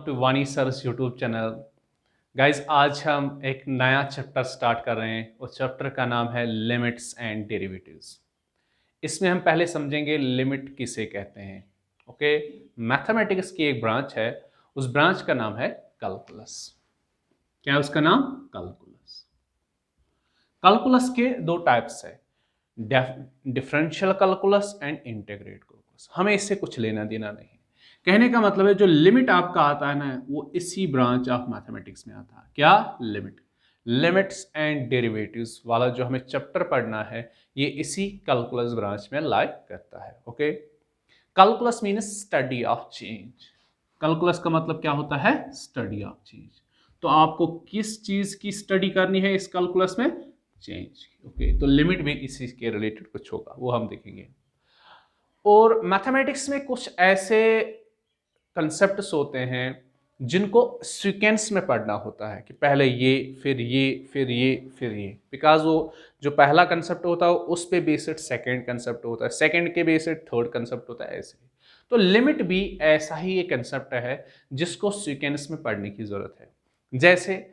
To वानी sirs YouTube channel. Guys आज हम एक नया चैप्टर स्टार्ट कर रहे हैं। उस चैप्टर का नाम है लिमिट्स एंड डेरिवेटिव्स। इसमें हम पहले समझेंगे लिमिट किसे कहते हैं। ओके, मैथमेटिक्स की एक ब्रांच है, उस ब्रांच का नाम है कैलकुलस। क्या है उसका नाम? कैलकुलस। कैलकुलस के दो टाइप्स है, differential calculus and integrate calculus. हमें इससे कुछ लेना देना नहीं। कहने का मतलब है जो लिमिट आपका आता है ना, वो इसी ब्रांच ऑफ मैथमेटिक्स में आता है। क्या? लिमिट। लिमिट्स एंड डेरिवेटिव्स वाला जो हमें चैप्टर पढ़ना है, ये इसी कैलकुलस ब्रांच में लाई करता है। Okay, calculus means study of change. Calculus का मतलब क्या होता है? Study of change. तो आपको किस चीज की स्टडी करनी है इस कैलकुलस में? चेंज। ओके, तो लिमिट भी इसी के रिलेटेड कुछ होगा, वो हम देखेंगे। और मैथमेटिक्स में कुछ ऐसे कंसेप्ट्स होते हैं जिनको सीक्वेंस में पढ़ना होता है कि पहले ये फिर ये फिर ये फिर ये, बिकॉज वो जो पहला कंसेप्ट होता है उस पे बेस्ड सेकंड कंसेप्ट होता है, सेकंड के बेस्ड थर्ड कंसेप्ट होता है, ऐसे। तो लिमिट भी ऐसा ही एक कंसेप्ट है जिसको सीक्वेंस में पढ़ने की जरूरत है। जैसे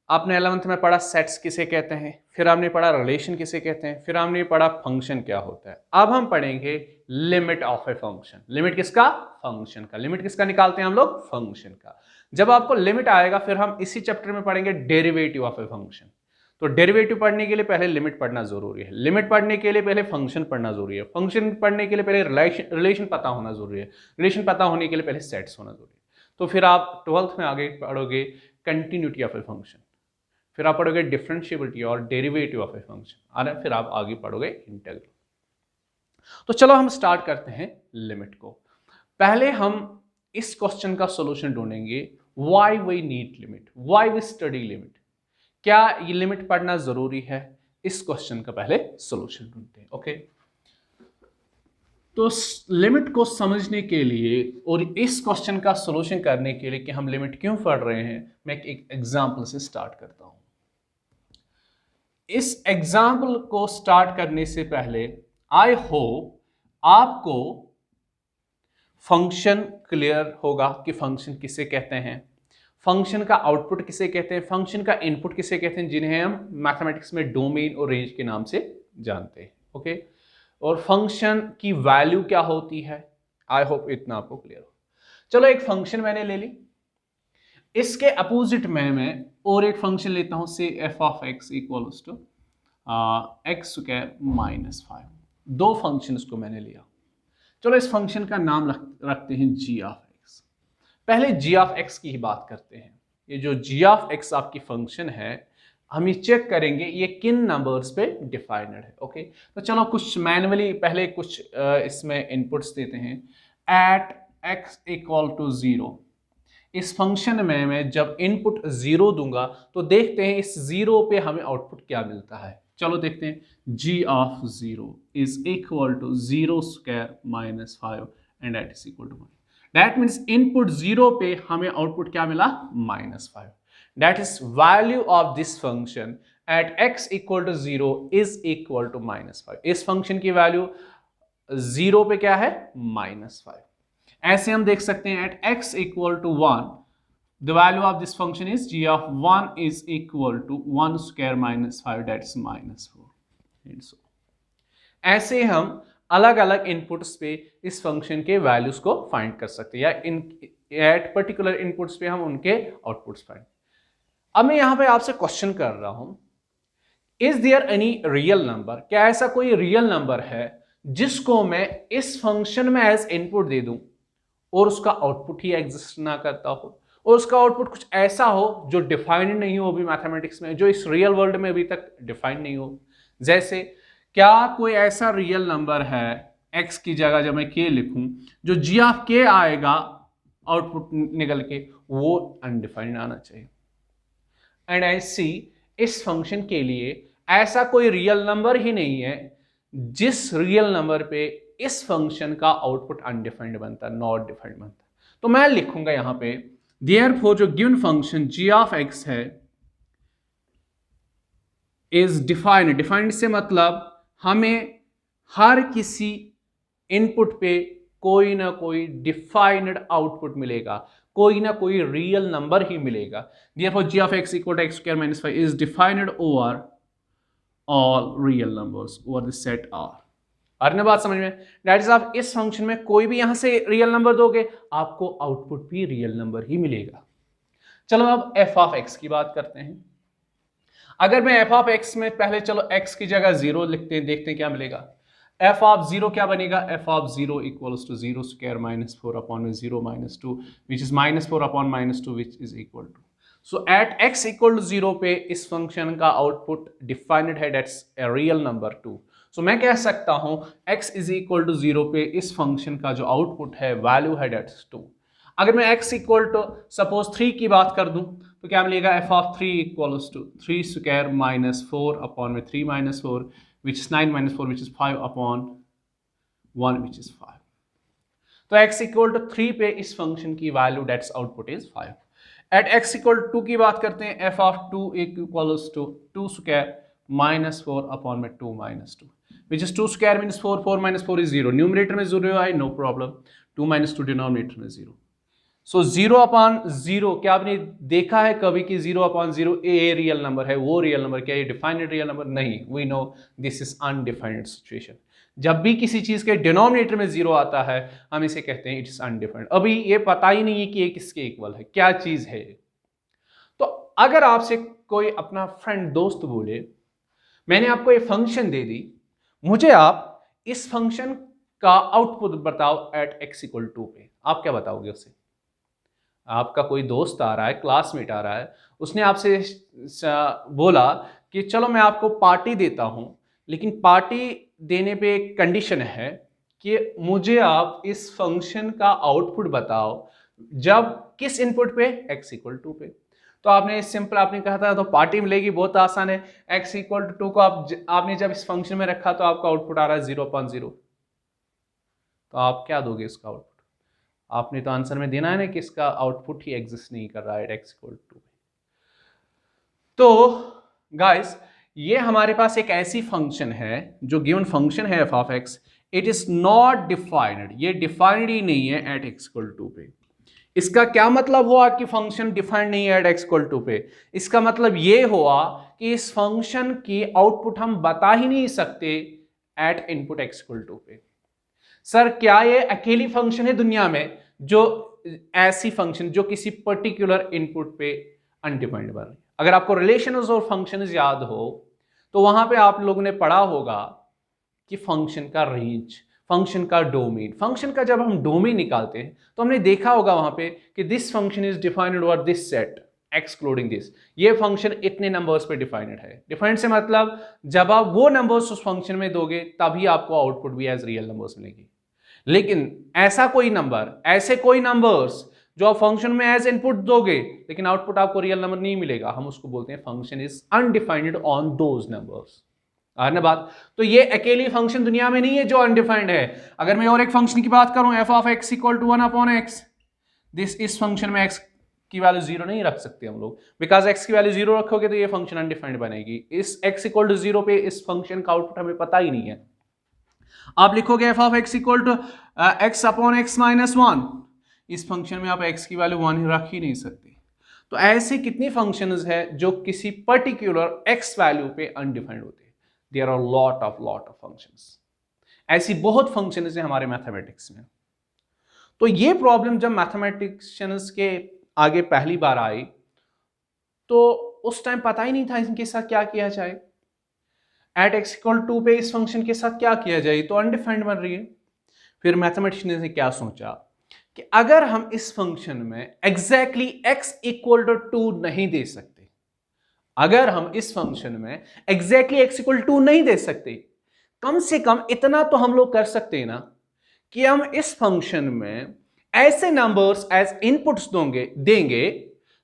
आपने 11th में पढ़ा सेट्स किसे कहते हैं, फिर आपने पढ़ा रिलेशन किसे कहते हैं, फिर आपने पढ़ा फंक्शन क्या होता है। अब हम पढ़ेंगे limit of a function. Limit किसका? फंक्शन का। लिमिट किसका निकालते हैं हम लोग? फंक्शन का। जब आपको लिमिट आएगा फिर हम इसी चैप्टर में पढ़ेंगे डेरिवेटिव ऑफ ए फंक्शन। तो डेरिवेटिव पढ़ने के लिए पहले लिमिट पढ़ना जरूरी है, लिमिट पढ़ने के लिए पहले फंक्शन पढ़ना जरूरी है, फंक्शन पढ़ने के लिए पहले रिलेशन पता होना जरूरी है, रिलेशन पता होने के लिए पहले सेट्स होना जरूरी है। तो फिर आप 12th में आगे पढ़ोगे कंटिन्यूटी ऑफ ए फंक्शन, फिर आप पढ़ोगे डिफरेंशिएबिलिटी और डेरिवेटिव ऑफ ए फंक्शन, और फिर आप आगे पढ़ोगे इंटीग्रल। तो चलो हम स्टार्ट करते हैं लिमिट को। पहले हम इस क्वेश्चन का सॉल्यूशन ढूंढेंगे, why we need limit, why we study limit. क्या ये लिमिट पढ़ना जरूरी है? इस क्वेश्चन का पहले सॉल्यूशन ढूंढते हैं। ओके, तो लिमिट को समझने के लिए और इस क्वेश्चन का सॉल्यूशन करने के लिए कि हम लिमिट क्यों पढ़ रहे हैं, मैं एक एग्जांपल से स्टार्ट करता हूं। इस एग्जाम्पल को स्टार्ट करने से पहले आई होप आपको फंक्शन क्लियर होगा कि फंक्शन किसे कहते हैं, फंक्शन का आउटपुट किसे कहते हैं, फंक्शन का इनपुट किसे कहते हैं, जिन्हें हम मैथमेटिक्स में डोमेन और रेंज के नाम से जानते हैं। ओके, और फंक्शन की वैल्यू क्या होती है। आई होप इतना आपको क्लियर हो। चलो एक फंक्शन मैंने ले ली, इसके अपोजिट में मैं और एक फंक्शन लेता हूं, say f of x equals to x square minus 5। दो फंक्शन को मैंने लिया। चलो इस फंक्शन का नाम रखते हैं जी ऑफ एक्स। पहले जी ऑफ एक्स की ही बात करते हैं। ये जो जी ऑफ एक्स आपकी फंक्शन है, हम ये चेक करेंगे ये किन नंबर्स पे डिफाइंड है। ओके, तो चलो कुछ मैनुअली पहले कुछ इसमें इनपुट्स देते हैं। एट एक्स इक्वल टू 0, इस फंक्शन में मैं जब इनपुट 0 दूंगा तो देखते हैं इस 0 पे हमें आउटपुट क्या मिलता है। चलो देखते हैं, g of 0 is equal to 0 square minus 5 and that is equal to 1। That means input 0 पे हमें आउटपुट क्या मिला? -5। That is value of this function at x equal to 0 is equal to -5। इस फंक्शन की वैल्यू 0 पे क्या है? -5। ऐसे हम देख सकते हैं at x equal to 1 the value of this function is g of 1 is equal to 1 square minus 5, that's -4 and so। ऐसे हम अलग अलग इनपुट्स पे इस फंक्शन के वैल्यूज को फाइंड कर सकते हैं, या एट पर्टिकुलर इनपुट्स पे हम उनके आउटपुट्स फाइंड। अब मैं यहां पे आपसे क्वेश्चन कर रहा हूं, is there any real number, क्या ऐसा कोई रियल नंबर है जिसको मैं इस फंक्शन में एज इनपुट दे दूं और उसका आउटपुट ही एग्जिस्ट ना करता हो, और उसका आउटपुट कुछ ऐसा हो जो डिफाइंड नहीं हो अभी मैथमेटिक्स में, जो इस रियल वर्ल्ड में अभी तक डिफाइंड नहीं हो। जैसे क्या कोई ऐसा रियल नंबर है x की जगह जब मैं k लिखूं, जो g ऑफ k आएगा आउटपुट निकल के, वो अनडिफाइंड आना चाहिए। एंड आई सी इस फंक्शन के लिए ऐसा कोई रियल नंबर ही नहीं है जिस रियल नंबर पे इस फंक्शन का आउटपुट अनडिफाइंड बनता, नॉट डिफाइंड बनता। तो मैं लिखूंगा यहां पे Therefore, जो given function g of x है इज डिफाइंड। डिफाइंड से मतलब हमें हर किसी इनपुट पे कोई ना कोई डिफाइंड आउटपुट मिलेगा, कोई ना कोई रियल नंबर ही मिलेगा। Therefore g of x equal to x square minus 5 is defined over all real numbers over the set R। और ना बात समझ में, डेट इज आप इस फंक्शन में कोई भी यहां से रियल नंबर दोगे आपको आउटपुट भी रियल नंबर ही मिलेगा। चलो अब f ऑफ x की बात करते हैं। अगर मैं f ऑफ x में पहले चलो x की जगह 0 लिखते हैं, देखते हैं क्या मिलेगा। f ऑफ 0 क्या बनेगा, f of 0 equals to 0 square minus 4 upon में 0 minus 2 which is minus 4 upon minus 2 which is equal to, so at x equal to 0 पे इस फंक्शन का आउटपुट डिफाइंड है, that's a real number 2। So मैं कह सकता हूं x इज इक्वल टू 0 पे इस फंक्शन का जो आउटपुट है वैल्यू है दैट्स 2। अगर मैं x इक्वल टू सपोज 3 की बात कर दूं तो क्या मिलेगा, f of 3 equals to 3 square minus 4 upon में 3 minus 4 which is 9 minus 4 which is 5 upon 1 which is 5। तो x इक्वल टू 3 पे इस फंक्शन की value that's output is 5। At x equal to 2 की बात करते हैं, f of 2 equals to 2 square minus 4 upon में 2 minus 2 which is 2 square means 4, 4 minus 4 is 0, numerator में 0 आए नो प्रॉब्लम, 2 minus 2 डिनोमिनेटर में 0। सो 0 अपॉन 0 क्या आपने देखा है कभी कि 0 अपॉन 0 ए रियल नंबर है, वो रियल नंबर क्या, ये डिफाइंड रियल नंबर नहीं, we know this is undefined situation. जब भी किसी चीज के डिनोमिनेटर में 0 आता है हम इसे कहते हैं इट्स अनडिफाइंड। अभी ये पता ही नहीं है कि ये किसके इक्वल है, क्या चीज है। तो अगर आपसे कोई अपना फ्रेंड दोस्त बोले मैंने आपको ये फंक्शन दे दी, मुझे आप इस फंक्शन का आउटपुट बताओ एट x इक्वल 2 पे, आप क्या बताओगे उसे। आपका कोई दोस्त आ रहा है, क्लासमेट आ रहा है, उसने आपसे बोला कि चलो मैं आपको पार्टी देता हूं, लेकिन पार्टी देने पे एक कंडीशन है कि मुझे आप इस फंक्शन का आउटपुट बताओ जब किस इनपुट पे, x इक्वल 2 पे। तो आपने सिंपल आपने कहा था तो पार्टी मिलेगी, बहुत आसान है। x इक्वल टू 2 को आपने जब इस फंक्शन में रखा तो आपका आउटपुट आ रहा है 0 अपॉन 0, तो आप क्या दोगे इसका आउटपुट। आपने तो आंसर में देना है ना कि इसका आउटपुट ही एग्जिस्ट नहीं कर रहा है x इक्वल टू। तो गाइस ये हमारे पास एक ऐसी फंक्शन है जो गिवन फंक्शन है f of x, it is not defined, ये डिफाइंड ही नहीं है एट x इक्वल टू पे। इसका क्या मतलब हुआ कि फंक्शन डिफाइंड नहीं है एट x इक्वल टू पे, इसका मतलब ये हुआ कि इस फंक्शन की आउटपुट हम बता ही नहीं सकते at input x equal to पे। सर क्या ये अकेली फंक्शन है दुनिया में जो ऐसी फंक्शन जो किसी पर्टिकुलर इनपुट पे अनडिफाइंड बन रही। अगर आपको रिलेशंस और फंक्शंस याद हो तो वहां पे आप लोगों ने पढ़ा होगा कि फंक्शन का रेंज, फंक्शन का डोमेन, फंक्शन का जब हम डोमेन निकालते हैं तो हमने देखा होगा वहां पे कि this function is defined over this set excluding this, ये फंक्शन इतने नंबर्स पे डिफाइंड है। डिफाइंड से मतलब जब आप वो नंबर्स उस फंक्शन में दोगे तभी आपको आउटपुट भी एज रियल नंबर्स मिलेगी। लेकिन ऐसा कोई नंबर, ऐसे कोई नंबर्स जो आप फंक्शन में एज इनपुट दोगे लेकिन आउटपुट आपको रियल नंबर नहीं मिलेगा, हम उसको बोलते हैं function is undefined on those numbers. ना बात, तो ये अकेली फंक्शन दुनिया में नहीं है जो अनडिफाइंड है। अगर मैं और एक फंक्शन की बात करूं f of x equal to 1 upon x, इस फंक्शन में x की वैल्यू 0 नहीं रख सकते हम लोग, बिकॉज x की वैल्यू 0 रखोगे तो ये फंक्शन अनडिफाइंड बनेगी। इस x इक्वल टू 0 पे इस फंक्शन का आउटपुट हमें पता ही नहीं है। आप लिखोगे f of x equal to x upon x minus 1, इस फंक्शन में आप x की वैल्यू 1 ही रख ही नहीं सकते। तो ऐसे कितनी फंक्शंस है जो किसी पर्टिकुलर x वैल्यू पे अनडिफाइंड होते हैं। There are lot of functions, ऐसी बहुत फंक्शंस हैं हमारे मैथमेटिक्स में। तो ये प्रॉब्लम जब मैथमेटिशियंस के आगे पहली बार आई तो उस टाइम पता ही नहीं था इनके साथ क्या किया जाए, एट x इक्वल टू पे इस फंक्शन के साथ क्या किया जाए, तो अनडिफाइंड बन रही है। फिर मैथमेटिशियंस ने क्या सोचा कि अगर हम इस फंक्शन में एग्जैक्टली x इक्वल टू 2 नहीं दे सकते, अगर हम इस फंक्शन में एग्जैक्टली x इक्वल टू नहीं दे सकते, कम से कम इतना तो हम लोग कर सकते हैं ना कि हम इस फंक्शन में ऐसे नंबर्स एज इनपुट्स देंगे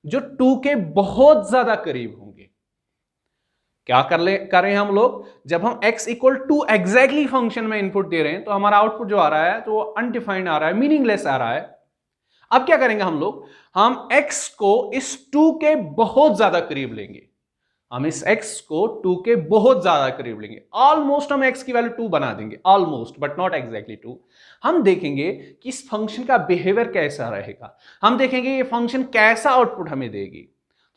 जो 2 के बहुत ज्यादा करीब होंगे। क्या कर रहे हैं हम लोग, जब हम x equal to exactly function में इनपुट दे रहे हैं तो हमारा आउटपुट जो आ रहा है तो वो अनडिफाइंड आ रहा है, मीनिंगलेस आ रहा है। अब क्या करेंगे हम लोग, हम x को इस 2 के बहुत ज्यादा करीब लेंगे। हम इस x को 2 के बहुत ज्यादा करीब लेंगे, ऑलमोस्ट हम x की वैल्यू 2 बना देंगे, ऑलमोस्ट बट नॉट एग्जैक्टली 2। हम देखेंगे कि इस फंक्शन का बिहेवियर कैसा रहेगा, हम देखेंगे ये फंक्शन कैसा आउटपुट हमें देगी।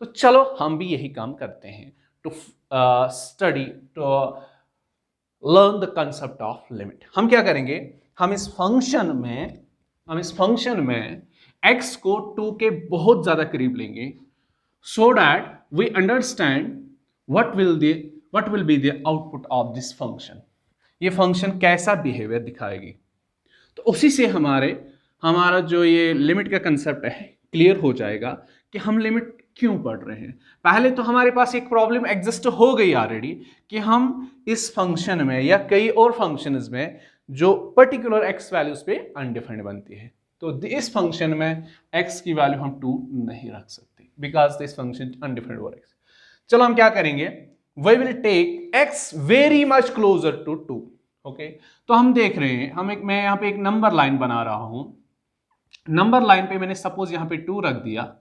तो चलो हम भी यही काम करते हैं, to study to learn the concept of limit. हम क्या करेंगे, हम इस फंक्शन में x को 2 के बहुत ज्यादा करीब लेंगे, so that we understand what will be the output of this function। ये फंक्शन कैसा बिहेवियर दिखाएगी। तो उसी से हमारा जो ये लिमिट का कंसेप्ट है क्लियर हो जाएगा कि हम लिमिट क्यों पढ़ रहे हैं। पहले तो हमारे पास एक प्रॉब्लम एग्जिस्ट हो गई ऑलरेडी कि हम इस फंक्शन में या कई और फंक्शंस में जो पर्टिकुलर x वैल्यूज पे अनडिफाइंड बनती है, तो इस फंक्शन में x की वैल्यू हम 2 नहीं रख सकते because this function undefined over x। चलो हम क्या करेंगे, we will take x very much closer to 2। Okay, तो हम देख रहे हैं, मैं यहाँ पे एक नंबर लाइन बना रहा हूं, नंबर लाइन पे मैंने सपोज यहाँ पे 2 रख दिया।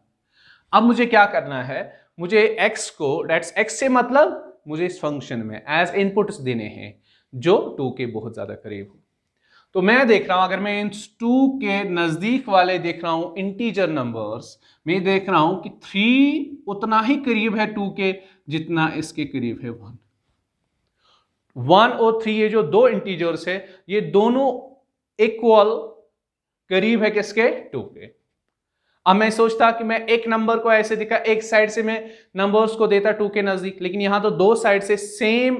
अब मुझे क्या करना है, मुझे x को, डेट्स x से मतलब मुझे इस फंक्शन में एज इनपुट्स देने हैं जो 2 के बहुत ज्यादा करीब हो। तो मैं देख रहा हूं, अगर मैं इन 2 के नजदीक वाले देख रहा हूं इंटीजर नंबर्स, मैं देख रहा हूं कि 3 उतना ही करीब है 2 के जितना इसके करीब है 1। 1 और 3 ये जो दो इंटीजर्स है ये दोनों इक्वल करीब है किसके, 2 के। अब मैं सोचता कि मैं एक नंबर को ऐसे दिखा, एक साइड से मैं नंबर्स को देता 2 के नजदीक, लेकिन यहां तो दो साइड से सेम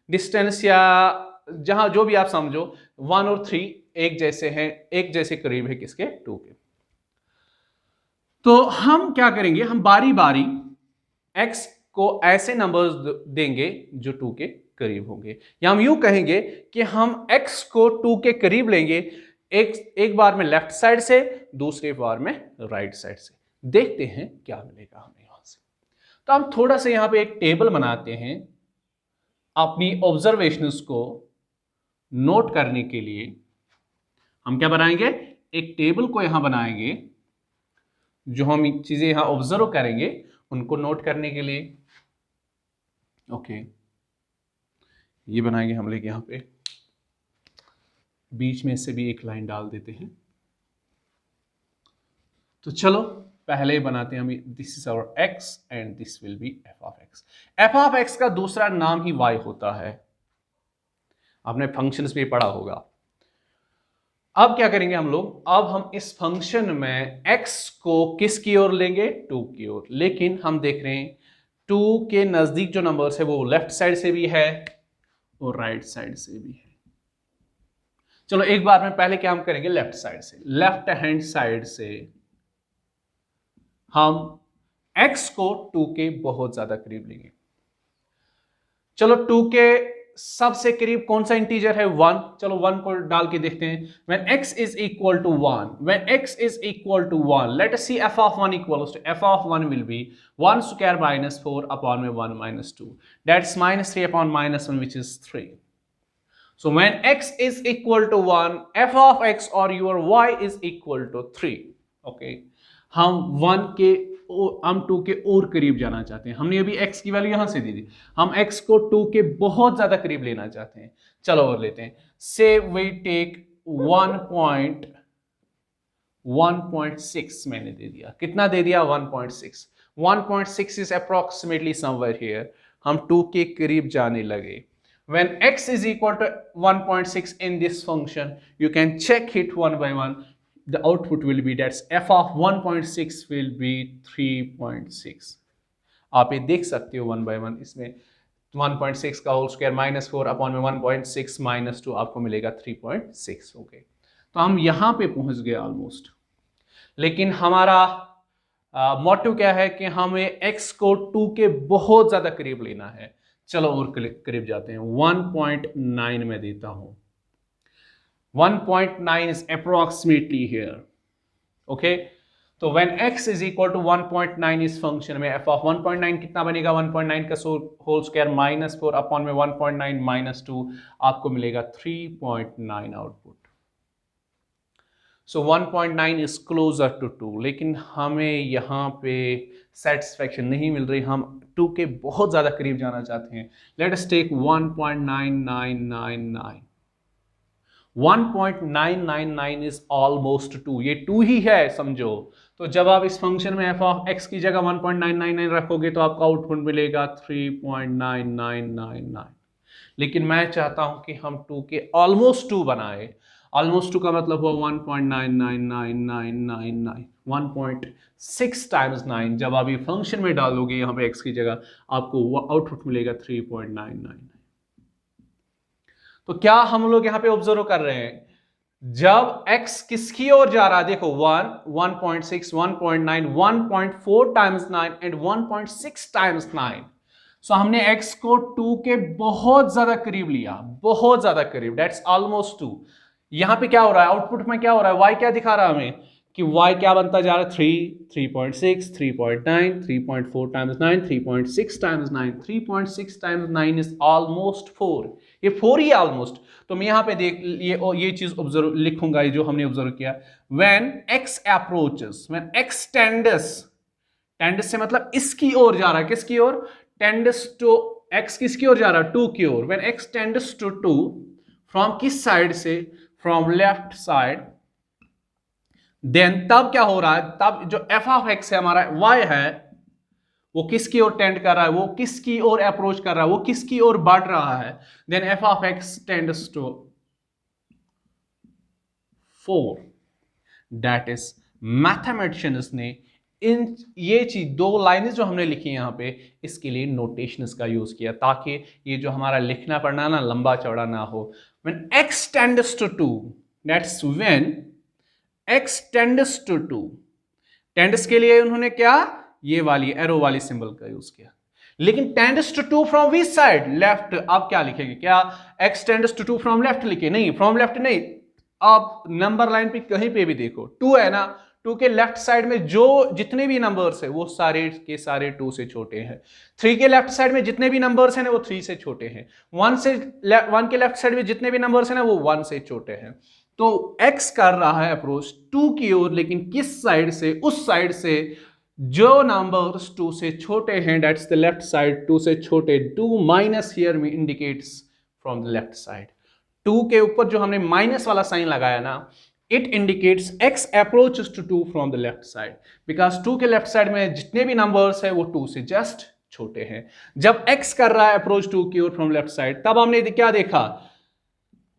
डिस्टेंस या जहां जो भी आप समझो 1 और 3 एक जैसे हैं, एक जैसे करीब है किसके, 2 के। तो हम क्या करेंगे, हम बारी बारी x को ऐसे नंबर्स देंगे जो 2 के करीब होंगे, या हम यूं कहेंगे कि हम x को 2 के करीब लेंगे, एक बार में लेफ्ट साइड से, दूसरे बार में राइट साइड से। देखते हैं क्या मिलेगा हमें यहां से। तो हम थोड़ा सा यहां पे एक टेबल बनाते हैं अपनी ऑब्जर्वेशंस को नोट करने के लिए। हम क्या बनाएंगे, एक टेबल को यहां बनाएंगे, जो हम चीजें यहां ऑब्जर्व करेंगे उनको नोट करने के लिए। ओके, ये बनाएंगे हम लोग, यहां पे बीच में से भी एक लाइन डाल देते हैं। तो चलो पहले बनाते हैं हम, this is our x and this will be f of x। f of x का दूसरा नाम ही y होता है, आपने फंक्शंस में पढ़ा होगा। अब क्या करेंगे हम लोग, अब हम इस फंक्शन में x को किसकी ओर लेंगे, 2 की ओर। लेकिन हम देख रहे हैं 2 के नजदीक जो नंबर्स है वो लेफ्ट साइड से भी है और राइट साइड से भी है। चलो एक बार में पहले क्या हम करेंगे, लेफ्ट साइड से, लेफ्ट हैंड साइड से हम x को 2 के बहुत ज्यादा करीब लेंगे। चलो 2 के सबसे करीब कौन सा इंटीजर है, 1। चलो 1 को डाल के देखते हैं। when x is equal to 1, let us see f of 1 equals to, f of 1 will be 1 square minus 4 upon 1 minus 2, that's minus 3 upon minus 1, which is 3. So when x is equal to 1, f of x or your y is equal to 3. Okay, हम 2 के और करीब जाना चाहते हैं। हमने अभी x की वैल्यू यहां से दी थी, हम x को 2 के बहुत ज्यादा करीब लेना चाहते हैं। चलो और लेते हैं, से वी टेक 1.6 मैंने दे दिया। कितना दे दिया, 1.6। 1.6 इज अप्रोक्सीमेटली समवेयर हियर। हम 2 के करीब जाने लगे। When x is equal to 1.6 in this function, you can check it one by one. The output will be, that's f of 1.6 will be 3.6. आप ये देख सकते हो 1 by 1, इसमें 1.6 का होल स्क्वायर माइनस 4 अपॉन में 1.6 माइनस 2 आपको मिलेगा 3.6। हो गए, तो हम यहां पे पहुंच गए ऑलमोस्ट। लेकिन हमारा मोटिव क्या है कि हमें x को 2 के बहुत ज्यादा करीब लेना है। चलो और करीब जाते हैं, 1.9 में देता हूं। 1.9 is approximately here. Okay, तो when x is equal to 1.9 इस फंक्शन में f of 1.9 कितना बनेगा, 1.9 का होल स्क्वायर माइनस 4 अपॉन में 1.9 माइनस 2, आपको मिलेगा 3.9 output. So 1.9 is closer to 2, लेकिन हमें यहाँ पे सेटिस्फैक्शन नहीं मिल रही, हम 2 के बहुत ज़्यादा करीब जाना चाहते हैं। Let us take 1.9999। 1.999 is almost 2, ये 2 ही है समझो। तो जब आप इस फंक्शन में एफ ऑफ एक्स की जगह 1.999 रखोगे तो आपका आउटपुट मिलेगा 3.9999। लेकिन मैं चाहता हूं कि हम 2 के ऑलमोस्ट 2 बनाए। ऑलमोस्ट 2 का मतलब हुआ 1.99999, 1.6 टाइम्स 9। जब आप ये फंक्शन में डालोगे यहाँ पे x की जगह, आपको आउटपुट मिलेगा 3.999। तो क्या हम लोग यहाँ पे ऑब्जर्व कर रहे हैं, जब x किसकी ओर जा रहा है, देखो 1, 1.6, 1.9, 1.4 टाइम्स 9 एंड 1.6 टाइम्स 9। सो हमने x को 2 के बहुत ज्यादा करीब लिया, बहुत ज्यादा करीब, दैट्स ऑलमोस्ट 2। यहां पे क्या हो रहा है, आउटपुट में क्या हो रहा है, y क्या दिखा रहा है हमें कि y क्या बनता जा रहा है, 3, 3.6, 3.9, 3.4 times 9, 3.6 times 9, 3.6 times 9 is almost 4। ये 4 ही ऑलमोस्ट। तो मैं यहाँ पे देख ये चीज ऑब्जर्व लिखूंगा, जो हमने ऑब्जर्व किया, when x approaches, when x tends, tends से मतलब इसकी ओर जा रहा है, किसकी ओर, टेंड्स टू, x किसकी ओर जा रहा है, 2 की ओर। When x tends to 2, from किस साइड से, फ्रॉम लेफ्ट साइड, देन तब क्या हो रहा है, तब जो f ऑफ x है हमारा y है, वो किसकी ओर टेंड कर रहा है, वो किसकी ओर अप्रोच कर रहा है, वो किसकी ओर बढ़ रहा है, then f of x tends to 4। That is mathematicians ने इन ये चीज 2 लाइनें जो हमने लिखी यहां पे, इसके लिए नोटेशंस का यूज किया ताकि ये जो हमारा लिखना पढ़ना ना लंबा चौड़ा ना हो। When x tends to 2, that's when x tends to 2, tends के लिए उन्होंने क्या, ये वाली एरो वाली सिंबल का यूज किया। लेकिन tends to 2 from which side, left. आप क्या लिखेंगे, क्या x tends to 2 from left लिखे, नहीं, फ्रॉम लेफ्ट नहीं, आप नंबर लाइन पे कहीं पे भी देखो 2 है ना, 2 के लेफ्ट साइड में जो जितने भी नंबर्स है वो सारे के सारे 2 से छोटे हैं। 3 के लेफ्ट साइड में जितने भी नंबर्स हैं ना वो 3 से छोटे हैं। 1 के लेफ्ट साइड में जितने भी नंबर्स हैं ना वो 1 से छोटे हैं। तो x कर रहा है अप्रोच 2 की ओर, लेकिन किस साइड से, उस साइड से जो नंबर्स 2 से छोटे हैं, दैट्स द लेफ्ट साइड, 2 से छोटे। 2 माइनस हियर में indicates from the left side. 2 के ऊपर जो हमने माइनस वाला साइन लगाया ना, it indicates x approaches to 2 from the left side, because 2 के लेफ्ट साइड में जितने भी नंबर्स है वो 2 से जस्ट छोटे हैं। जब x कर रहा है अप्रोच 2 की ओर फ्रॉम लेफ्ट साइड, तब हमने क्या देखा,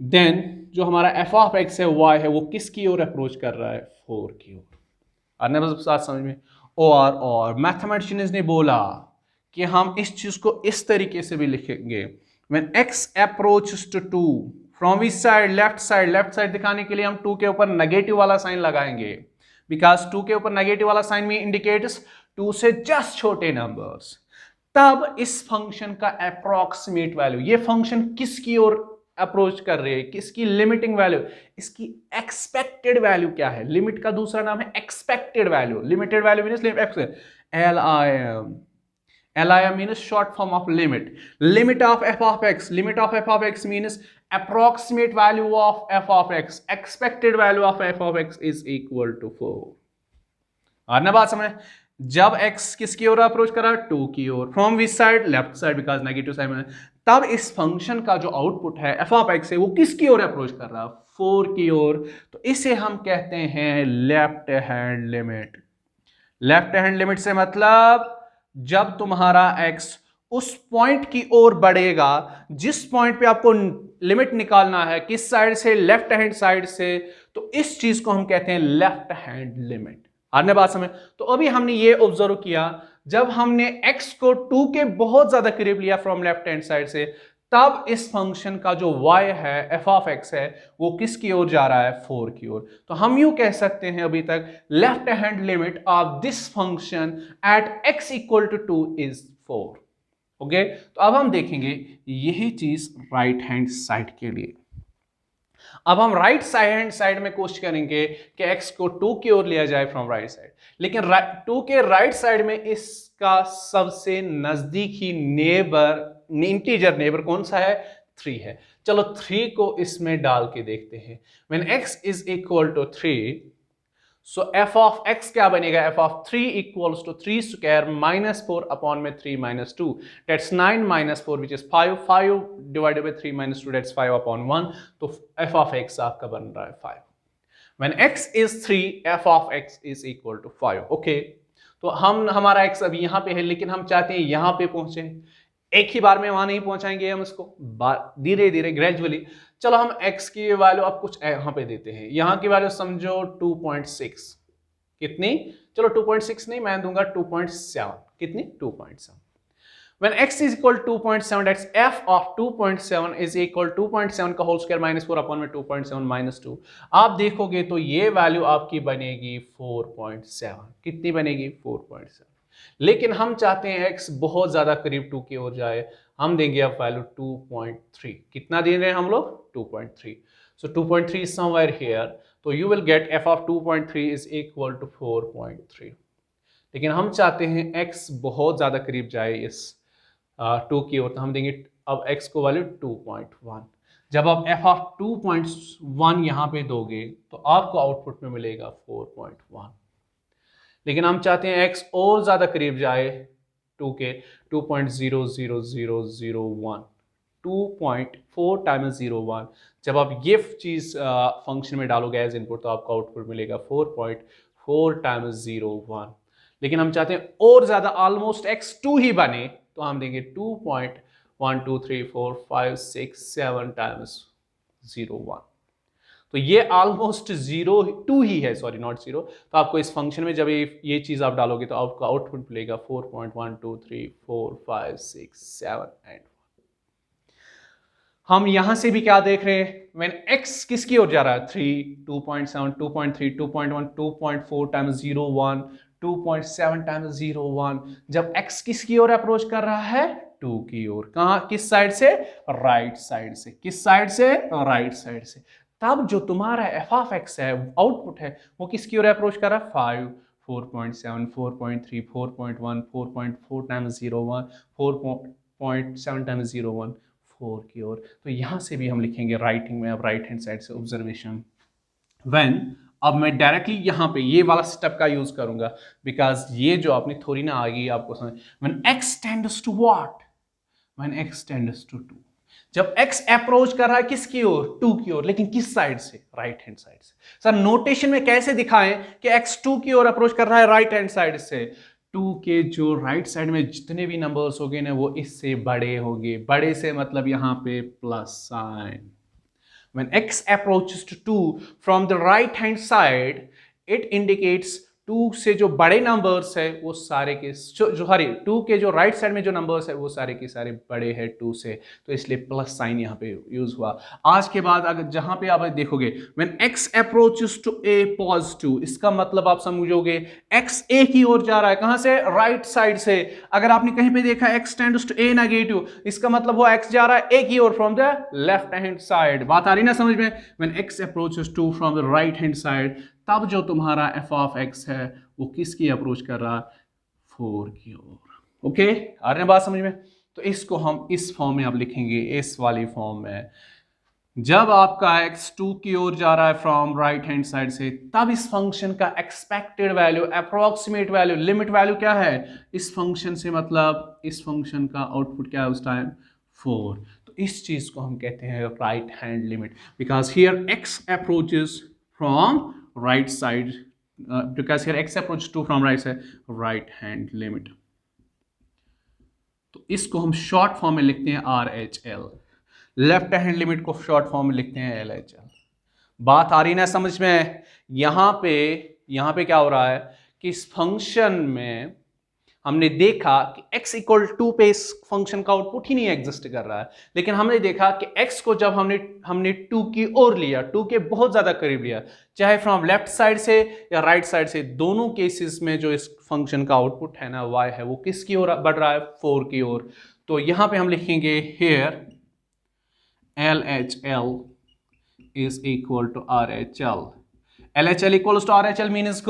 देन जो हमारा f ऑफ x है y है, वो किसकी ओर अप्रोच कर रहा है, 4 की ओर। आने बस बात समझ में। और मैथमेटिशियंस ने बोला कि हम इस चीज को इस तरीके से भी लिखेंगे, when x approaches to 2 from which side, left side. Left side दिखाने के लिए हम 2 के ऊपर नेगेटिव वाला साइन लगाएंगे, बिकॉज 2 के ऊपर नेगेटिव वाला साइन में इंडिकेट्स 2 से जस्ट छोटे नंबर्स। तब इस फंक्शन का अप्रोक्सीमेट वैल्यू, ये फंक्शन किसकी ओर अप्रोच कर रही है, किसकी लिमिटिंग वैल्यू, इसकी एक्सपेक्टेड वैल्यू क्या है। लिमिट का दूसरा नाम है expected value. Limited value means LIM, LIM means short form of limit. Limit of f of x. Limit of f of x means approximate value of f of x. Expected value of f of x is equal to 4. और ना बात समझ, जब x किसकी ओर approach कर रहा है, 2 की ओर। From which side, left side, because negative side में। तब इस फंक्शन का जो आउटपुट है f of x है, वो किसकी ओर अप्रोच कर रहा है, 4 की ओर। तो इसे हम कहते हैं left hand limit. Left hand limit से मतलब जब तुम्हारा x उस पॉइंट की ओर बढ़ेगा जिस पॉइंट पे आपको लिमिट निकालना है, किस साइड से, लेफ्ट हैंड साइड से, तो इस चीज को हम कहते हैं लेफ्ट हैंड लिमिट। आपने बात समझ। तो अभी हमने ये ऑब्जर्व किया, जब हमने x को 2 के बहुत ज्यादा करीब लिया फ्रॉम लेफ्ट हैंड साइड से, तब इस फंक्शन का जो y है, f ऑफ x है, वो किसकी ओर जा रहा है, 4 की ओर। तो हम यूं कह सकते हैं अभी तक left hand limit of this function at x equal to 2 is 4। Okay, तो अब हम देखेंगे यही चीज राइट हैंड साइड के लिए। अब हम राइट हैंड साइड में कोशिश करेंगे कि x को 2 की ओर लिया जाए फ्रॉम राइट साइड, लेकिन 2 के राइट साइड में इसका सबसे नजदीकी नेबर, इंटीजर नेबर कौन सा है, 3 है। चलो 3 को इसमें डाल के देखते हैं। When x is equal to 3, so f of x क्या बनेगा? f of 3 equals to 3 square minus 4 upon में 3 minus 2, that's 9 minus 4 which is 5, 5 divided by 3 minus 2 that's 5 upon 1, तो f ऑफ x आपका बन रहा है 5। When x is 3, f of x is equal to 5। Okay, तो हमारा x अभी यहाँ पे है, लेकिन हम चाहते हैं यहाँ पे पहुंचे। एक ही बार में वहां नहीं पहुंचाएंगे हम इसको, धीरे धीरे ग्रेजुअली। चलो हम x की वैल्यू अब कुछ यहाँ पे देते हैं। यहाँ की वैल्यू समझो 2.6। कितनी? चलो 2.6 नहीं, मैं दूंगा 2.7। कितनी? 2.7। When x is equal to 2.7, that's f of 2.7 is equal to 2.7 का होल स्क्वायर माइनस 4 अपॉन में 2.7 माइनस 2। आप देखोगे तो ये वैल्यू आपकी बनेगी 4.7। कितनी बनेगी? 4.7। लेकिन हम चाहते हैं x बहुत ज्यादा करीब 2 की ओर जाए, हम देंगे अब वैल्यू 2.3। कितना दे रहे हैं हम लोग? 2.3। So 2.3 is somewhere here, तो you will get f of 2.3 is equal to 4.3। लेकिन हम चाहते हैं x बहुत ज्यादा करीब जाए इस 2 की ओर, तो हम देंगे अब x को वैल्यू 2.1। जब आप f ऑफ 2.1 यहाँ पे दोगे तो आपको आउटपुट में मिलेगा 4.1। लेकिन हम चाहते हैं x और ज्यादा करीब जाए 2 के, 2.00001, 2.4 टाइम्स 01। जब आप ये चीज फंक्शन में डालोगे एज इनपुट तो आपको आउटपुट मिलेगा 4.4 टाइम्स 01। लेकिन हम चाहते हैं और ज्यादा, ऑलमोस्ट x 2 ही बने, तो हम देंगे 2.1 2 3 4 5 6 7 टाइम्स 01। तो ये ऑलमोस्ट 2 ही है, सॉरी नॉट 0। तो आपको इस फंक्शन में जब ये चीज आप डालोगे तो आपको आउटपुट मिलेगा 4.1 2 3 4 5 6 7 एंड 1। हम यहां से भी क्या देख रहे हैं? व्हेन x किसकी ओर जा रहा है? 3, 2.7, 2.3, 2.1, 2.4 टाइम्स 01, 2.7 टाइम्स 01। जब x किसकी ओर अप्रोच कर रहा है? 2 की ओर। कहां? किस साइड से? राइट साइड से। किस साइड से? राइट साइड से। तब जो तुम्हारा f ऑफ x है, आउटपुट है, वो किसकी ओर अप्रोच कर रहा है? 5, 4.7, 4.3, 4.1, 4.4 टाइम्स 01, 4.7 टाइम्स 01, 4 की ओर। तो यहां से भी हम लिखेंगे राइटिंग में, अब राइट हैंड साइड से ऑब्जर्वेशन। व्हेन, अब मैं डायरेक्टली यहाँ पे ये वाला स्टेप का यूज करूंगा, बिकॉज ये जो आपने थोड़ी ना आगे आपको समझ। When x tends to what? When x tends to 2। जब x अप्रोच कर रहा है किसकी ओर? 2 की ओर, लेकिन किस साइड से? राइट हैंड साइड से। सर नोटेशन में कैसे दिखाएं कि x 2 की ओर अप्रोच कर रहा है राइट हैंड साइड से? 2 के जो राइट साइड में जितने भी नंबर्स होंगे ना, वो इससे बड़े होंगे। बड़े से मतलब यहाँ पे plus sign. When x approaches to 2 from the right hand side, it indicates 2 से जो बड़े नंबर्स है वो सारे के जो सॉरी 2 के जो राइट साइड में जो नंबर्स है वो सारे के सारे बड़े हैं 2 से, तो इसलिए प्लस साइन यहाँ पे यूज हुआ। आज के बाद अगर जहां पे आप देखोगे when x approaches to a positive, इसका मतलब आप समझोगे x a की ओर जा रहा है। कहां से? राइट साइड से। अगर आपने कहीं पे देखा x tends to a negative, इसका मतलब वो x जा रहा है a की ओर from the left hand side. बात आ रही ना समझ में? When x approaches to from the right hand side, तब जो तुम्हारा f ऑफ x है वो किसकी अप्रोच कर रहा है? 4 की ओर। ओके, आ रही है बात समझ में? तो इसको हम इस फॉर्म में अब लिखेंगे, इस वाली फॉर्म में। जब आपका x 2 की ओर जा रहा है फ्रॉम राइट हैंड साइड से, तब इस फंक्शन का expected value, approximate value, limit value क्या है इस फंक्शन से? मतलब इस फंक्शन का आउटपुट क्या है उस टाइम? 4। तो इस चीज को हम कहते हैं right hand limit, because here x approaches from right side, because here x approach 2 from right side, right hand limit। तो इसको हम शॉर्ट फॉर्म में लिखते हैं RHL। लेफ्ट हैंड लिमिट को शॉर्ट फॉर्म में लिखते हैं LHL। बात आ रही ना समझ में? यहां पे क्या हो रहा है कि इस फंक्शन में हमने देखा कि x इक्वल 2 पे इस फंक्शन का आउटपुट ही नहीं एग्जिस्ट कर रहा है, लेकिन हमने देखा कि x को जब हमने 2 की ओर लिया, 2 के बहुत ज्यादा करीब लिया, चाहे फ्रॉम लेफ्ट साइड से या राइट साइड से, दोनों केसेस में जो इस फंक्शन का आउटपुट है ना y है, वो किसकी ओर बढ़ रहा है? 4 की ओर। तो यहां पे हम लिखेंगे here LHL is equal to RHL। LHL equals to RHL means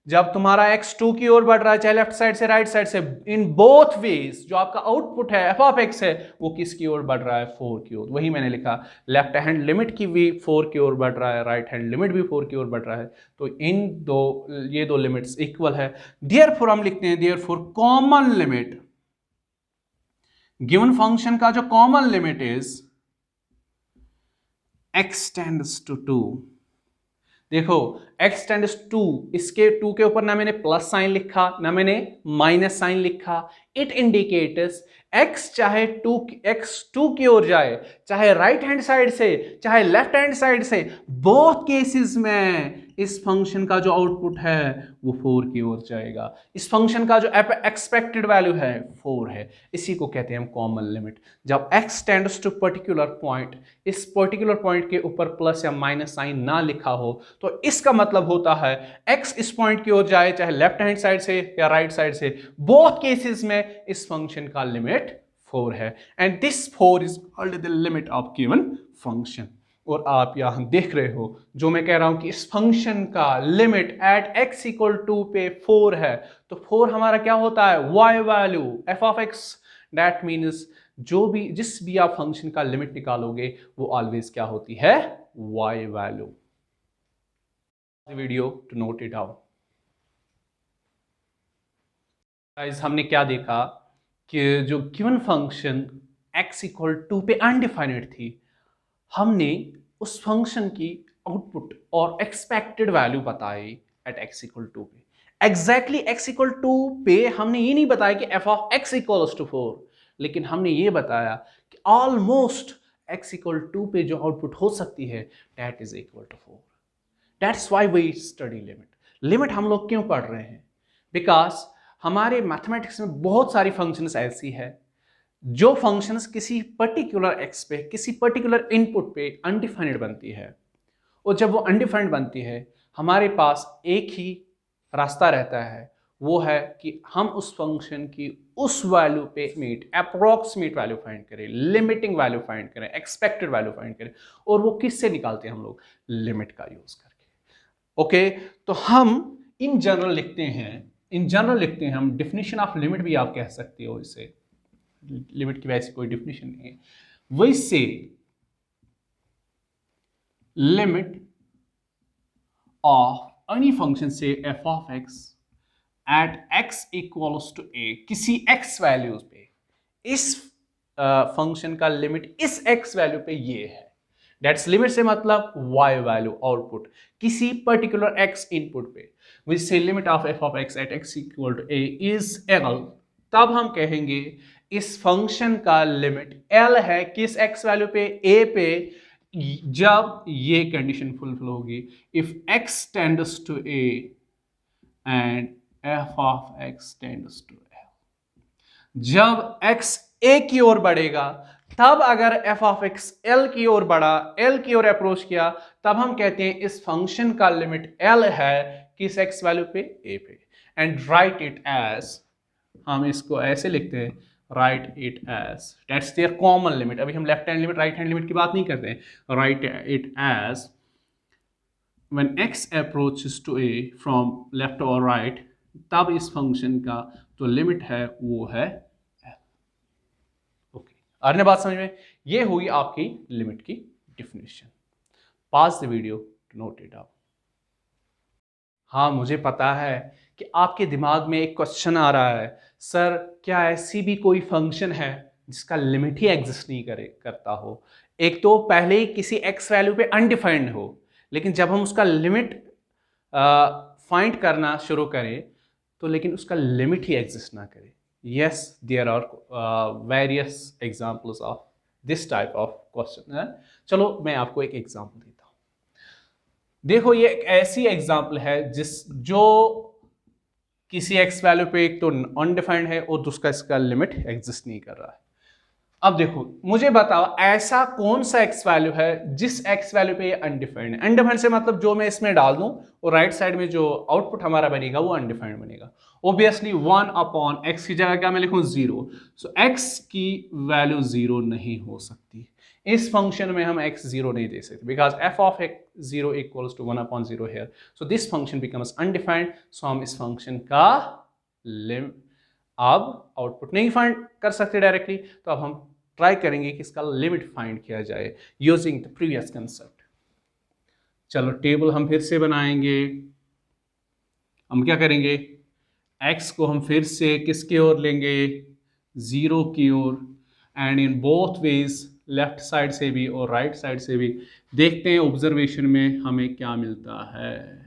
जब तुम्हारा x 2 की ओर बढ़ रहा है, चाहे लेफ्ट साइड से राइट साइड से, इन बोथ वेज जो आपका आउटपुट है एफ ऑफ एक्स है वो किसकी ओर बढ़ रहा है, 4 की ओर। वही मैंने लिखा, लेफ्ट हैंड लिमिट की भी 4 की ओर बढ़ रहा है, राइट हैंड लिमिट भी 4 की ओर बढ़ रहा है, तो ये दो लिमिट्स इक्वल है। देयरफॉर हम लिखते हैं therefore common limit, given function का जो common limit is x tends to 2। देखो x टेंड्स 2, इसके 2 के ऊपर ना मैंने प्लस साइन लिखा ना मैंने माइनस साइन लिखा। इट इंडिकेट्स x चाहे x 2 की ओर जाए, चाहे राइट हैंड साइड से चाहे लेफ्ट हैंड साइड से, बोथ केसेस में इस फंक्शन का जो आउटपुट है वो 4 की ओर जाएगा। इस फंक्शन का जो एक्सपेक्टेड वैल्यू है 4 है, इसी को कहते हैं हम कॉमन लिमिट। जब x tends to particular point, इस पर्टिकुलर पॉइंट के ऊपर प्लस या माइनस साइन ना लिखा हो तो इसका मतलब होता है x इस पॉइंट की ओर जाए चाहे लेफ्ट हैंड साइड से या राइट साइड से, बोथ केसेस में इस फंक्शन का लिमिट 4 है, and this 4 is called the limit of given function. और आप यहां देख रहे हो जो मैं कह रहा हूं कि इस फंक्शन का limit at x equal to पे 4 है, तो 4 हमारा क्या होता है, y value f of x। That means जिस भी आप फंक्शन का लिमिट निकालोगे वो ऑलवेज क्या होती है, y value. Video to note it out. Guys हमने क्या देखा कि जो given function x equal to पे अनडिफाइनेड थी, हमने उस फंक्शन की आउटपुट और एक्सपेक्टेड वैल्यू बताई एट x इक्वल टू पे। एग्जैक्टली x इक्वल टू पे हमने ये नहीं बताया कि f of x equals to 4, लेकिन हमने ये बताया कि ऑलमोस्ट x इक्वल टू पे जो आउटपुट हो सकती है that is equal to 4। That's why we study limit. Limit हम लोग क्यों पढ़ रहे हैं, बिकॉज हमारे मैथमेटिक्स में बहुत सारी फंक्शंस ऐसी है जो फंक्शंस किसी पर्टिकुलर x पे, किसी पर्टिकुलर इनपुट पे अनडिफाइंड बनती है, और जब वो अनडिफाइंड बनती है हमारे पास एक ही रास्ता रहता है, वो है कि हम उस फंक्शन की उस वैल्यू पे अप्रोक्सीमेट वैल्यू फाइंड करें, लिमिटिंग वैल्यू फाइंड करें, एक्सपेक्टेड वैल्यू फाइंड करें। और वो किससे निकालते हैं हम लोग, लिमिट का यूज करके। ओके, तो हम इन जनरल लिखते हैं हम, डिफिनेशन ऑफ लिमिट भी आप कह सकते हो इसे, लिमिट की वैसे कोई डेफिनेशन नहीं है। वैसे limit of any function say f of x at x equals to a, किसी x वैल्यूज पे, इस फंक्शन का लिमिट इस x वैल्यू पे ये है। दैट्स लिमिट से मतलब y वैल्यू आउटपुट किसी पर्टिकुलर x इनपुट पे। वैसे limit of f of x at x equal to a is L, तब हम कहेंगे इस फंक्शन का लिमिट L है किस x वैल्यू पे, a पे, जब ये कंडीशन फुलफिल होगी, if x tends to a and f of x tends to L। जब x a की ओर बढ़ेगा तब अगर f ऑफ x L की ओर बढ़ा, L की ओर अप्रोच किया, तब हम कहते हैं इस फंक्शन का लिमिट L है किस x वैल्यू पे, a पे। एंड राइट इट एज, हम इसको ऐसे लिखते हैं, write it as, that's their common limit. अभी हम left hand limit right hand limit की बात नहीं करते हैं। Write it as when x approaches to a from left और राइट, तब इस फंक्शन का जो लिमिट है वो है L। ओके, आ रही बात समझ में? ये हुई आपकी लिमिट की definition. Pause the video to note it out. हाँ, मुझे पता है कि आपके दिमाग में एक क्वेश्चन आ रहा है, सर क्या ऐसी भी कोई फंक्शन है जिसका लिमिट ही एग्जिस्ट नहीं करता हो? एक तो पहले ही किसी x वैल्यू पे अनडिफाइंड हो, लेकिन जब हम उसका लिमिट फाइंड करना शुरू करें तो लेकिन उसका लिमिट ही एग्जिस्ट ना करे। Yes, there are various examples of this type of question. चलो मैं आपको एक एग्जांपल देता हूँ। देखो ये एक ऐसी एग्जांपल है जो किसी x वैल्यू पे एक तो अनडिफाइंड है और दूसरा इसका लिमिट एग्जिस्ट नहीं कर रहा है। अब देखो मुझे बताओ ऐसा कौन सा x वैल्यू है जिस x वैल्यू पे ये अनडिफाइंड है। अनडिफाइंड से मतलब जो मैं इसमें डाल दूं और राइट साइड में जो आउटपुट हमारा बनेगा वो अनडिफाइंड बनेगा। ऑब्वियसली 1 अपॉन x की जगह क्या मैं लिखूं, 0। सो x की वैल्यू 0 नहीं हो सकती। इस फंक्शन में हम x 0 नहीं दे सकते because f of x 0 equals to 1/0 here, so this function becomes undefined. सो हम इस फंक्शन का अब आउटपुट नहीं फाइंड कर सकते डायरेक्टली, तो अब हम ट्राई करेंगे कि इसका लिमिट फाइंड किया जाए यूजिंग द प्रीवियस कंसेप्ट। चलो टेबल हम फिर से बनाएंगे। हम क्या करेंगे, x को हम फिर से किसके ओर लेंगे, 0 की ओर, and in both ways left side से भी और राइट साइड से भी देखते हैं ऑब्जर्वेशन में हमें क्या मिलता है।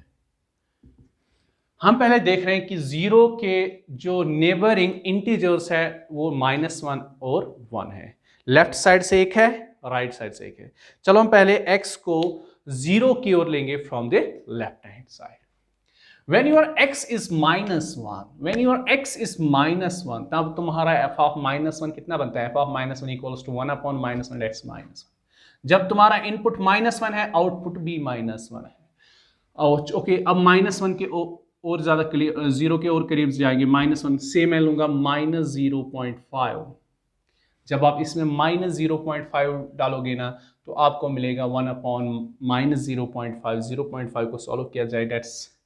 हम पहले देख रहे हैं कि 0 के जो नेबरिंग इंटीजर्स है वो -1 और 1 है, लेफ्ट साइड से एक है, राइट साइड से एक है। चलो हम पहले x को 0 की ओर लेंगे from the left hand side. When your x is -1, तब तुम्हारा f of -1 कितना बनता है, f of -1 equals to 1/-1x -1। जब तुम्हारा इनपुट -1 है, आउटपुट भी -1 है। ओके, अब -1 के और ज्यादा 0 के और करीब जाएंगे, -1 से मैं लूंगा -0.5। जब आप इसमें -0.5 डालोगे ना तो आपको मिलेगा 1/-0.5। 0.5 को सॉल्व किया जाए, डेट्स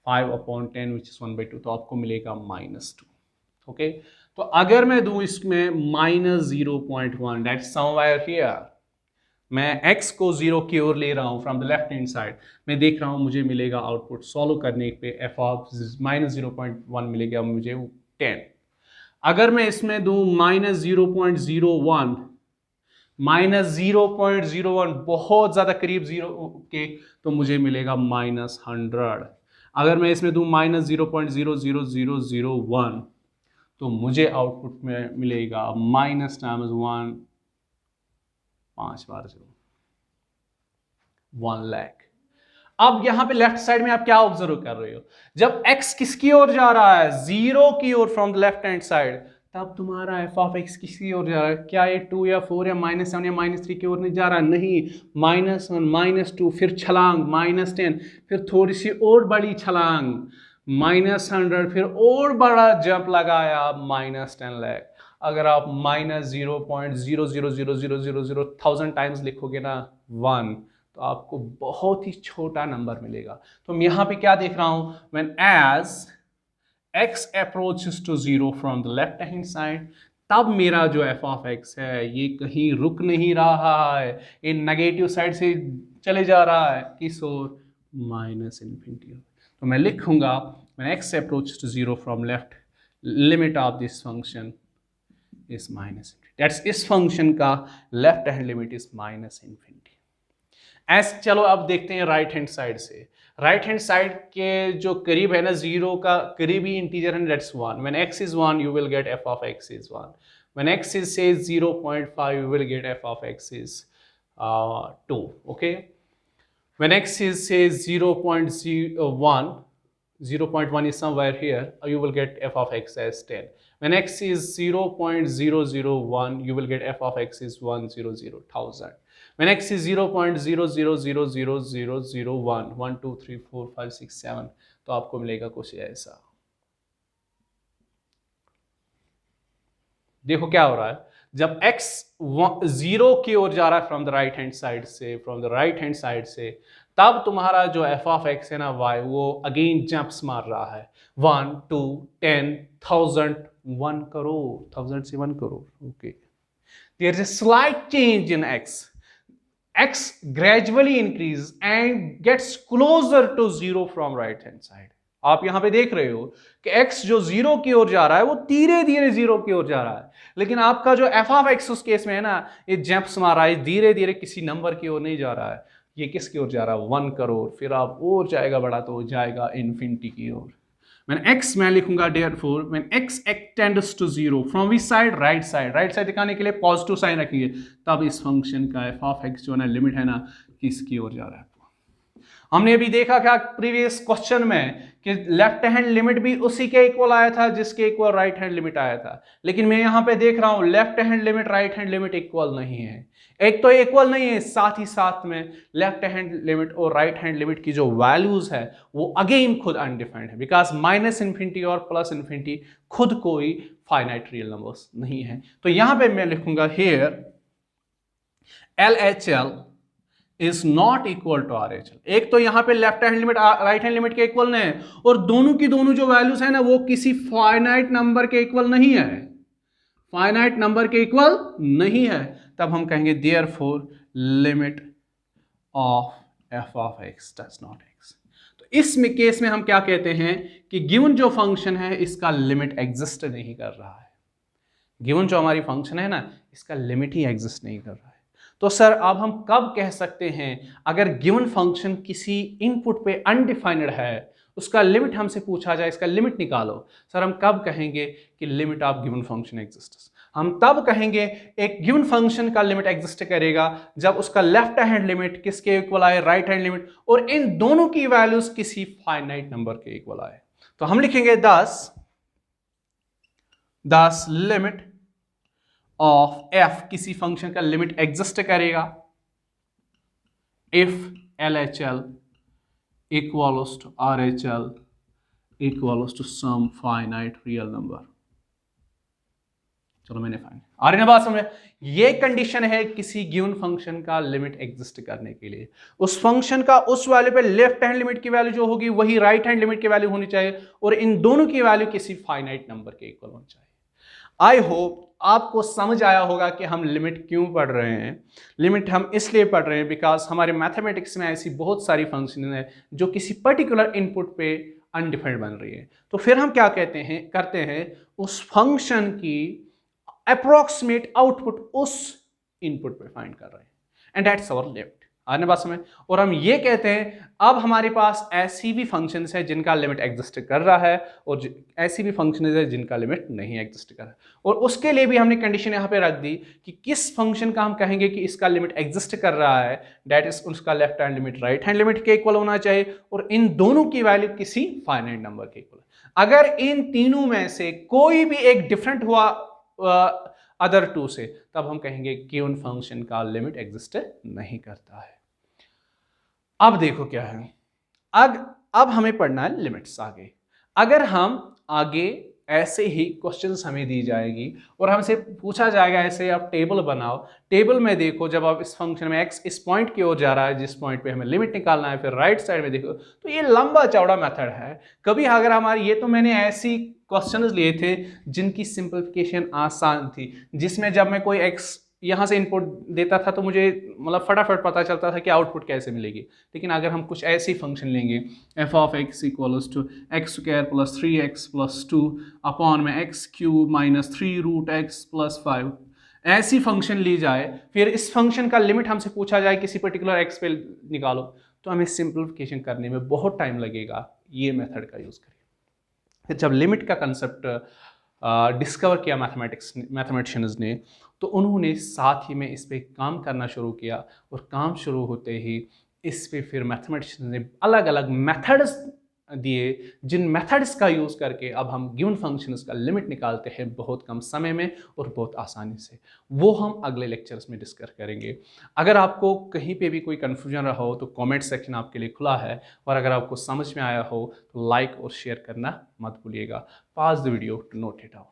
5/10 which is 1/2, तो आपको मिलेगा -2। ओके, तो अगर मैं दूं इसमें -0.1, डेट समवेयर हियर, मैं x को 0 की ओर ले रहा हूं from the left hand side, मैं देख रहा हूं मुझे मिलेगा आउटपुट सॉल्व करने पे f ऑफ -0.1 मिलेगा मुझे 10। अगर मैं इसमें दूं -0.01, -0.01 बहुत ज्यादा करीब 0 के, तो मुझे मिलेगा -100। अगर मैं इसमें दूं -0.00001, तो मुझे आउटपुट में मिलेगा -1 5 बार 0, 1 लाख। अब यहां पे लेफ्ट साइड में आप क्या ऑब्जर्व कर रहे हो, जब x किसकी ओर जा रहा है, 0 की ओर from the left hand side, तब तुम्हारा f ऑफ x किसकी ओर जा रहा है, क्या ये 2 या 4 या -7 या -3 की ओर नहीं जा रहा, नहीं, -1 -2, फिर छलांग -10, फिर थोड़ी सी और बड़ी छलांग -100, फिर और बड़ा जंप लगाया -10 लाख। अगर आप -0.0000000 टाइम्स लिखोगे ना 1, तो आपको बहुत ही छोटा नंबर मिलेगा। तो मैं यहां पे क्या देख रहा हूं, when as x approaches to 0 from the left hand side, तब मेरा जो f of x है ये कहीं रुक नहीं रहा है, ये नेगेटिव साइड से चले जा रहा है, किस ओर, -∞। तो मैं लिखूंगा when x approaches to 0 from left, limit of this function is -∞। That's इस फंक्शन का लेफ्ट हैंड लिमिट इज -∞। ऐसे चलो अब देखते हैं राइट हैंड साइड से। राइट हैंड साइड के जो करीब है ना, 0 का करीबी इंटीजर है, that's 1। When x is 1 you will get f of x is 1। When x is say 0.5 you will get f of x is 2। okay, when x is say 0.01, 0.1 is somewhere here, you will get f of x as 10। when x is 0.001 you will get f of x is 100,000। when x is 0.0000001, 1 2 3 4 5 6 7, तो आपको मिलेगा कुछ ऐसा। देखो क्या हो रहा है, जब x 0 की ओर जा रहा है from the right hand side से, तब तुम्हारा जो f of x है ना y, वो अगेन जंप्स मार रहा है, 1 2 10 1000 1 करोड़, 1000 से 1 crore. Okay, there is a slight change in x gradually increases and gets closer to 0 from right hand side। आप यहां पे देख रहे हो कि x जो 0 की ओर जा रहा है वो धीरे धीरे 0 की ओर जा रहा है, लेकिन आपका जो f of x उस केस में है ना, ये जंप्स मार रहा है, धीरे धीरे किसी नंबर की ओर नहीं जा रहा है, ये किसकी ओर जा रहा है, 1 करोड़। फिर आप और जाएगा बड़ा तो जाएगा इन्फिनिटी की ओर। When x मैं लिखूंगा therefore when x tends to 0 from which side, right side दिखाने के लिए पॉजिटिव साइन रखिए, तब इस फंक्शन का f of x जो है ना लिमिट है ना, किसकी ओर जा रहा है। हमने अभी देखा क्या प्रीवियस क्वेश्चन में कि लेफ्ट हैंड लिमिट भी उसी के इक्वल आया था जिसके इक्वल राइट हैंड लिमिट आया था, लेकिन मैं यहां पे देख रहा हूं left hand limit right hand limit equal नहीं है। एक तो इक्वल नहीं है, साथ ही साथ में लेफ्ट हैंड लिमिट और राइट हैंड लिमिट की जो वैल्यूज है वो अगेन खुद अनडिफाइंड है, बिकॉज -∞ और +∞ खुद कोई फाइनाइट रियल नंबर्स नहीं है। तो यहां पे मैं लिखूंगा here LHL is not equal to RHL। एक तो यहां पे left hand limit right hand limit के इक्वल नहीं है, और दोनों की दोनों जो वैल्यूज है ना वो किसी फाइनाइट नंबर के इक्वल नहीं है, फाइनाइट नंबर के इक्वल नहीं है। तब हम कहेंगे therefore limit of f of x does not x। तो इस केस में हम क्या कहते हैं कि गिवन जो फंक्शन है इसका लिमिट एग्जिस्ट नहीं कर रहा है। गिवन जो हमारी फंक्शन है ना इसका लिमिट ही एग्जिस्ट नहीं कर रहा है। तो सर अब हम कब कह सकते हैं अगर गिवन फंक्शन किसी इनपुट पे अनडिफाइंड है, उसका लिमिट हमसे पूछा जाए, इसका लिमिट निकालो, सर हम कब कहेंगे कि limit of given function exists? हम तब कहेंगे एक गिवन फंक्शन का लिमिट एग्जिस्ट करेगा जब उसका लेफ्ट हैंड लिमिट किसके इक्वल आए, राइट हैंड लिमिट, और इन दोनों की वैल्यूज किसी फाइनाइट नंबर के इक्वल आए। तो हम लिखेंगे दस लिमिट ऑफ f किसी फंक्शन का लिमिट एग्जिस्ट करेगा if LHL equals to RHL equals to some finite real number. चलो मैंने फाइन आ रही ना बात समझ। ये कंडीशन है किसी गिवन फंक्शन का लिमिट एग्जिस्ट करने के लिए, उस फंक्शन का उस वैल्यू पे लेफ्ट हैंड लिमिट की वैल्यू जो होगी वही राइट हैंड लिमिट की वैल्यू होनी चाहिए, और इन दोनों की वैल्यू किसी फाइनाइट नंबर के इक्वल होनी चाहिए। आई होप आपको समझ आया होगा कि हम लिमिट क्यों पढ़ रहे हैं। लिमिट हम इसलिए पढ़ रहे हैं बिकॉज हमारे मैथमेटिक्स में ऐसी बहुत सारी फंक्शन है जो किसी पर्टिकुलर इनपुट पे अनडिफाइंड बन रही है। तो फिर हम क्या करते हैं उस फंक्शन की अप्रोक्सीमेट आउटपुट उस इनपुट पे फाइंड कर रहे हैं, एंड दैट्स आवर लिमिट। आने बात समझ। और हम ये कहते हैं अब हमारे पास ऐसी भी फंक्शंस है जिनका लिमिट एग्जिस्ट कर रहा है, और ऐसी भी फंक्शंस है जिनका लिमिट नहीं एग्जिस्ट कर रहा है, और उसके लिए भी हमने कंडीशन यहाँ पे रख दी कि किस फंक्शन का हम कहेंगे कि इसका लिमिट एग्जिस्ट कर रहा है, दैट इज उसका left hand limit right hand limit के इक्वल होना चाहिए, और इन दोनों की वैल्यू किसी फाइनाइट नंबर के इक्वल। अगर इन तीनों में से कोई भी एक डिफरेंट हुआ अदर टू से, तब हम कहेंगे कि उन फंक्शन का लिमिट एग्जिस्ट नहीं करता है। अब देखो क्या है, अब हमें पढ़ना है लिमिट्स आगे। अगर हम आगे ऐसे ही क्वेश्चंस हमें दी जाएगी और हमसे पूछा जाएगा ऐसे आप टेबल बनाओ, टेबल में देखो जब आप इस फंक्शन में x इस पॉइंट की ओर जा रहा है जिस पॉइंट पे हमें लिमिट निकालना है, फिर राइट साइड में देखो, तो ये लंबा चौड़ा मेथड है। कभी अगर हमारी ये तो मैंने ऐसी क्वेश्चंस लिए थे जिनकी सिंपलिफिकेशन आसान थी, जिसमें जब मैं कोई x यहाँ से इनपुट देता था तो मुझे मतलब फटाफट पता चलता था कि आउटपुट कैसे मिलेगी। लेकिन अगर हम कुछ ऐसी फंक्शन लेंगे f of x equals to x square plus 3x plus 2 upon में x cube minus 3 root x plus 5, ऐसी फंक्शन ली जाए, फिर इस फंक्शन का लिमिट हमसे पूछा जाए किसी पर्टिकुलर x पे निकालो, तो हमें सिंप्लीफिकेशन करने में बहुत टाइम लगेगा। ये मेथड का यूज़ करिए। फिर जब लिमिट का कंसेप्ट डिस्कवर किया मैथमेटिशियंस ने, तो उन्होंने साथ ही में इस पे काम करना शुरू किया, और काम शुरू होते ही इस पे फिर मैथमेटिशियंस ने अलग अलग मेथड्स दिए, जिन मेथड्स का यूज़ करके अब हम गिवन फंक्शंस का लिमिट निकालते हैं बहुत कम समय में और बहुत आसानी से। वो हम अगले लेक्चर्स में डिस्कस करेंगे। अगर आपको कहीं पे भी कोई कन्फ्यूजन रहा हो तो कमेंट सेक्शन आपके लिए खुला है, और अगर आपको समझ में आया हो तो लाइक और शेयर करना मत भूलिएगा। Pause the video to note it out.